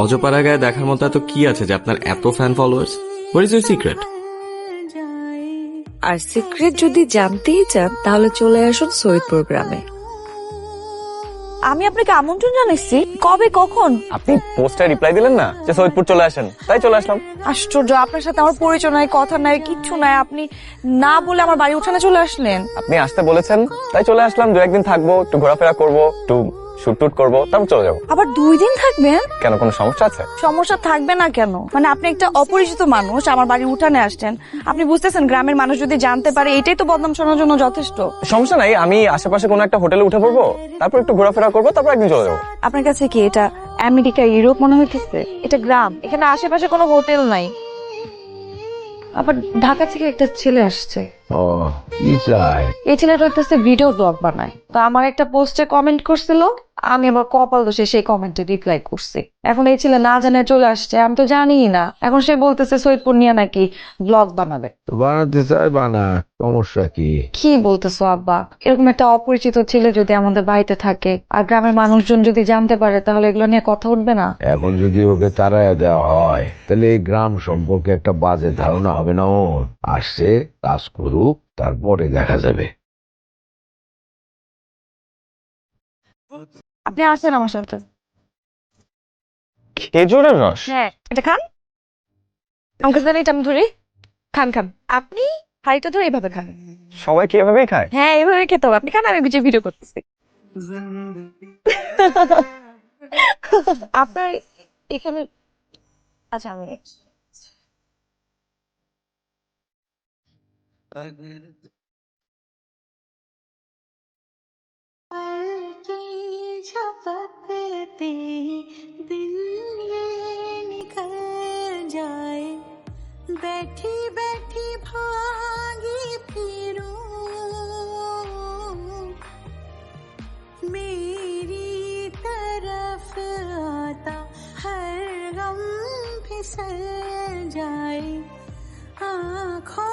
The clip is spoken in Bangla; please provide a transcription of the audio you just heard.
অজপাড়া গায়ে দেখার মতো এত কি আছে যে আপনার এত fan followers? What is your secret? আর সিক্রেট যদি জানতেই চান তাহলে চলে আসুন সৈয়দপুর গ্রামে। আমি আপনাকে আমন্ত্রণ জানাইছি, কবে কখন? আপনি পোস্টে রিপ্লাই দিলেন না যে সৈয়দপুর চলে আসেন, তাই চলে আসলাম। আশ্চর্য, আপনার সাথে আমার পরিচয় নাই, কথা নাই, কিচ্ছু নাই, আপনি না বলে আমার বাড়ি উঠানে চলে আসলেন। আপনি আসতে বলেছেন তাই চলে আসলাম। 2-1 দিন থাকবো, একটু ঘোরাফেরা করবো, একটু শুট টুট করবো, তারপর চলে যাবো। আবার 2 দিন থাকবেন? কেন, কোনো সমস্যা আছে? সমস্যা থাকবে না কেন? মানে আপনি একটা অপরিচিত মানুষ, আমার বাড়ি উঠানে আসছেন, আপনি বুঝতেছেন গ্রামের মানুষ যদি জানতে পারে এটাই তো বদনাম শোনার জন্য যথেষ্ট। সমস্যা নাই, আমি আশেপাশে কোনো একটা হোটেলে উঠে পড়বো, তারপর একটু ঘোরাফেরা করবো, তারপর একদিন চলে যাবো। আপনার কাছে কি এটা আমেরিকা, ইউরোপ মনে হইতেছে? এটা গ্রাম, এখানে আশেপাশে কোনো হোটেল নাই। আবার ঢাকা থেকে একটা ছেলে আসছে। ও কি চাই? এই ছেলেটা হইতেছে ভিডিও ব্লগ বানায়, তো আমার একটা পোস্টে কমেন্ট করছিল, আমি আবার কপাল দোষে সেই কমেন্টে রিপ্লাই করছি। এখন এই ছেলে না জানে চলে আসছে, আমি তো জানিই না। এখন সে বলতেছে সৈয়দপুর নিয়ে নাকি ব্লগ বানাবে। তো বানাতে চাই, বানা, সমস্যা কি? কি বলতেছো আব্বা? এরকম একটা অপরিচিত ছেলে যদি আমাদের বাড়িতে থাকে আর গ্রামের মানুষজন যদি জানতে পারে তাহলে এগুলো নিয়ে কথা উঠবে না? এখন যদি ওকে তাড়াইয়া দেওয়া হয় তাহলে এই গ্রাম সম্পর্কে একটা বাজে ধারণা হবে না ওর। আসছে, কাজ করুক, তারপরে দেখা যাবে। আপনি আসেন আমার সাথে। খেজুরের রস? হ্যাঁ, এটা খান। আমাকে জানি এটা আমি ধরি। খান খান। আপনি হাড়িটা ধরে এইভাবে খান। সবাই কি এভাবেই খায়? হ্যাঁ, এইভাবে খেতে হবে। আপনি খান, আমি যে ভিডিও করতেছি। আপনার এখানে আচ্ছা আমি की झपकते दिल ये निकल जाए बैठी बैठी भागी फिरूं मेरी तरफ आता हर गम फिसल जाए आँखों